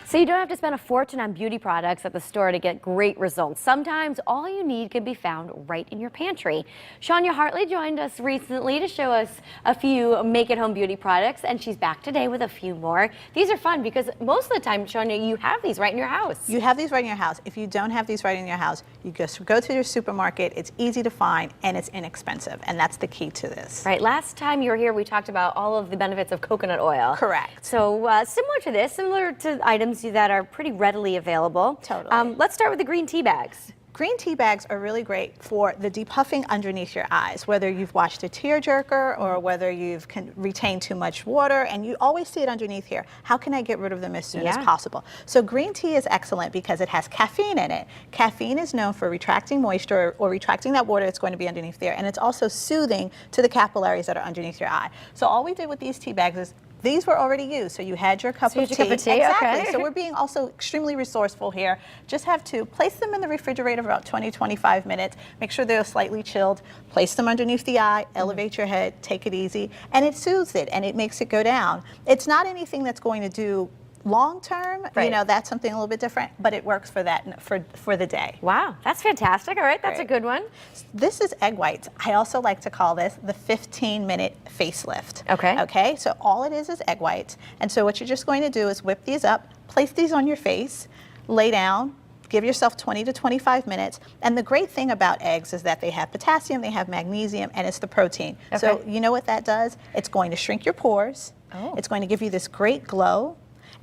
So you don't have to spend a fortune on beauty products at the store to get great results. Sometimes all you need can be found right in your pantry. Shaunya Hartley joined us recently to show us a few make-at-home beauty products, and she's back today with a few more. These are fun because most of the time, Shaunya, you have these right in your house. You have these right in your house. If you don't have these right in your house, you just go to your supermarket. It's easy to find and it's inexpensive, and that's the key to this. Right. Last time you were here, we talked about all of the benefits of coconut oil. Correct. So similar to this, similar to items that are pretty readily available. Totally. Let's start with the green tea bags. Green tea bags are really great for the depuffing underneath your eyes, whether you've washed a tearjerker or whether you've retained too much water, and you always see it underneath here. How can I get rid of them as soon as possible? So green tea is excellent because it has caffeine in it. Caffeine is known for retracting moisture or retracting that water that's going to be underneath there, and it's also soothing to the capillaries that are underneath your eye. So all we did with these tea bags is these were already used, so you had your cup of tea. Exactly. Okay. So we're being also extremely resourceful here. Just have to place them in the refrigerator for about 20-25 minutes. Make sure they're slightly chilled. Place them underneath the eye, elevate your head, take it easy, and it soothes it and it makes it go down. It's not anything that's going to do long term, you know, that's something a little bit different, but it works for that for the day. Wow, that's fantastic. All right, that's a good one. This is egg whites. I also like to call this the 15-minute facelift. Okay. Okay, so all it is egg whites. And so what you're just going to do is whip these up, place these on your face, lay down, give yourself 20 to 25 minutes. And the great thing about eggs is that they have potassium, they have magnesium, and it's the protein. Okay. So you know what that does? It's going to shrink your pores. Oh. It's going to give you this great glow.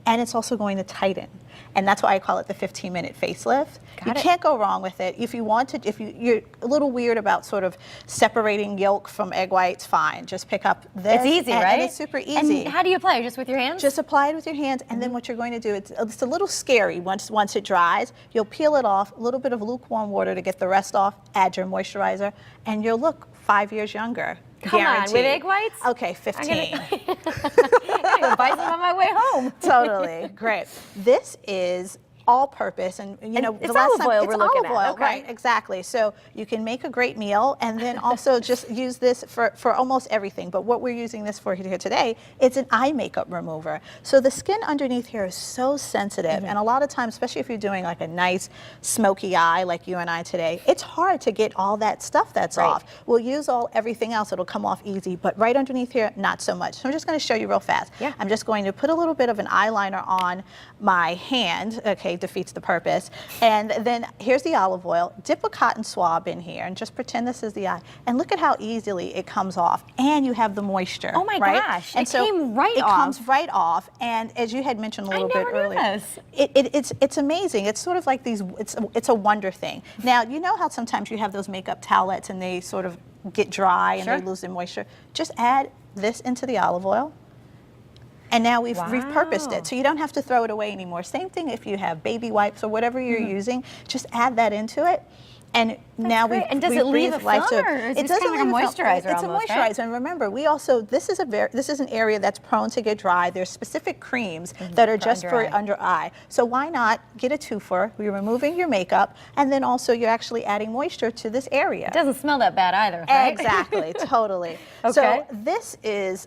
And it's also going to tighten. And that's why I call it the 15-minute facelift. You can't go wrong with it. If you want to, if you're a little weird about sort of separating yolk from egg whites, fine. Just pick up this. It's easy, right? And it's super easy. And how do you apply it? Just with your hands? Just apply it with your hands, and then what you're going to do, it's a little scary once it dries. You'll peel it off, a little bit of lukewarm water to get the rest off, add your moisturizer, and you'll look 5 years younger. Come on, with egg whites? Okay, 15. I'm gonna buy some on my way home. Totally, great. This is all-purpose, and you know, it's olive oil we're looking at. Okay. Right? Exactly. So you can make a great meal, and then also just use this for almost everything. But what we're using this for here today, it's an eye makeup remover. So the skin underneath here is so sensitive, and a lot of times, especially if you're doing like a nice smoky eye, like you and I today, it's hard to get all that stuff that's off. We'll use everything else; it'll come off easy. But right underneath here, not so much. So I'm just going to show you real fast. Yeah. I'm just going to put a little bit of an eyeliner on my hand. Okay. Defeats the purpose. And then here's the olive oil. Dip a cotton swab in here and just pretend this is the eye. And look at how easily it comes off. And you have the moisture. Oh my gosh. And it came right off. It comes right off. And as you had mentioned a little bit earlier, it's amazing. It's sort of like it's a wonder thing. Now, you know how sometimes you have those makeup towelettes and they sort of get dry and they lose their moisture? Just add this into the olive oil. And now we've repurposed it, so you don't have to throw it away anymore. Same thing if you have baby wipes or whatever you're using, just add that into it. And now we and does it leave a film, or is it doesn't leave a moisturizer? It's almost, a moisturizer, right? And remember, we also this is an area that's prone to get dry. There's specific creams that are just for under eye. So why not get a twofer? You're removing your makeup, and then also you're actually adding moisture to this area. It doesn't smell that bad either, right? Exactly, totally. So this is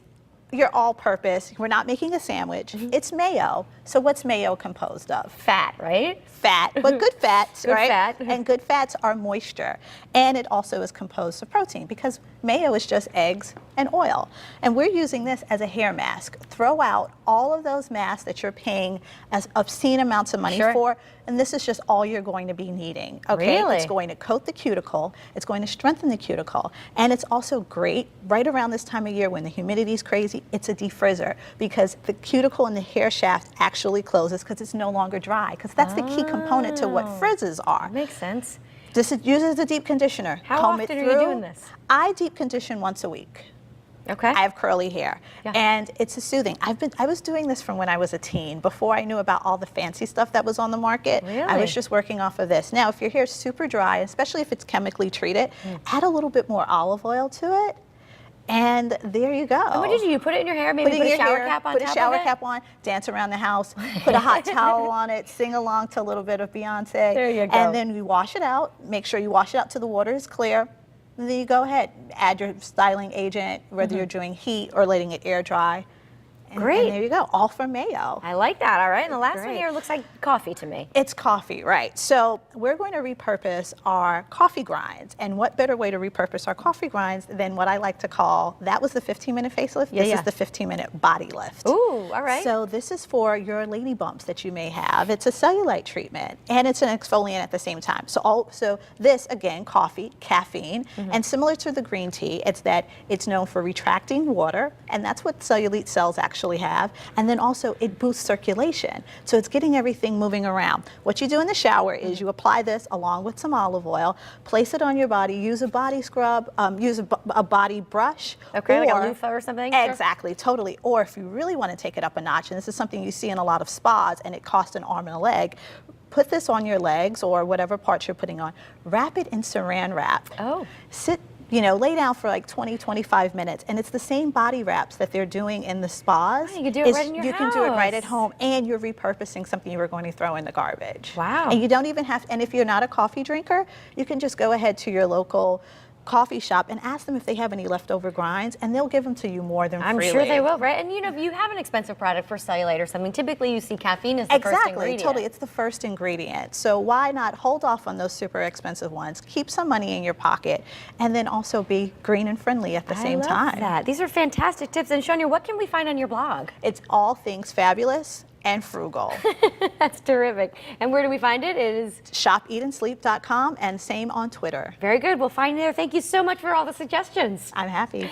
your all-purpose. We're not making a sandwich. It's mayo. So what's mayo composed of? Fat, right? Fat, but good fats, good right? Fat. And good fats are moisture. And it also is composed of protein because mayo is just eggs and oil. And we're using this as a hair mask. Throw out all of those masks that you're paying as obscene amounts of money for, and this is just all you're going to be needing. Okay? Really? It's going to coat the cuticle, it's going to strengthen the cuticle, and it's also great right around this time of year when the humidity is crazy. It's a defrizzer because the cuticle and the hair shaft actually closes because it's no longer dry, because that's the key component to what frizzes are. Makes sense. This uses a deep conditioner. How often are you doing this? I deep condition once a week. Okay. I have curly hair, and it's a soothing. I was doing this from when I was a teen, before I knew about all the fancy stuff that was on the market. Really? I was just working off of this. Now, if your hair is super dry, especially if it's chemically treated, add a little bit more olive oil to it, and there you go. And what did you do? You put it in your hair, maybe put a shower cap on top of it? Put a shower cap on, dance around the house, put a hot towel on it, sing along to a little bit of Beyonce. There you go. And then you wash it out. Make sure you wash it out till the water is clear. And then you go ahead, add your styling agent, whether you're doing heat or letting it air dry, Great. And there you go, all from mayo. I like that. All right. And the last one Great. here looks like coffee to me. It's coffee, right. So we're going to repurpose our coffee grinds. And what better way to repurpose our coffee grinds than what I like to call, that was the 15-minute facelift, this is the 15-minute body lift. Ooh, all right. So this is for your lady bumps that you may have. It's a cellulite treatment, and it's an exfoliant at the same time. So this, again, coffee, caffeine, and similar to the green tea, it's that it's known for retracting water, and that's what cellulite cells actually have. And then also it boosts circulation. So it's getting everything moving around. What you do in the shower is you apply this along with some olive oil, place it on your body, use a body scrub, use a body brush. Okay, like a loofah or something? Exactly, totally. Or if you really want to take it up a notch, and this is something you see in a lot of spas, and it costs an arm and a leg, put this on your legs or whatever parts you're putting on, wrap it in saran wrap. Oh. Lay down for like 20, 25 minutes, and it's the same body wraps that they're doing in the spas. Oh, you can do it right in your house. You can do it right at home, and you're repurposing something you were going to throw in the garbage. Wow. And you don't even have, and if you're not a coffee drinker, you can just go ahead to your local coffee shop and ask them if they have any leftover grinds, and they'll give them to you more than freely. I'm sure they will, right? And if you have an expensive product for cellulite or something, typically you see caffeine as the first ingredient. Exactly, totally. It's the first ingredient. So why not hold off on those super expensive ones, keep some money in your pocket, and then also be green and friendly at the same time. I love that. These are fantastic tips. And Shaunya, what can we find on your blog? It's all things fabulous and frugal. That's terrific. And where do we find it? It is shopeatandsleep.com, and same on Twitter. very good. We'll find you there. Thank you so much for all the suggestions. I'm happy.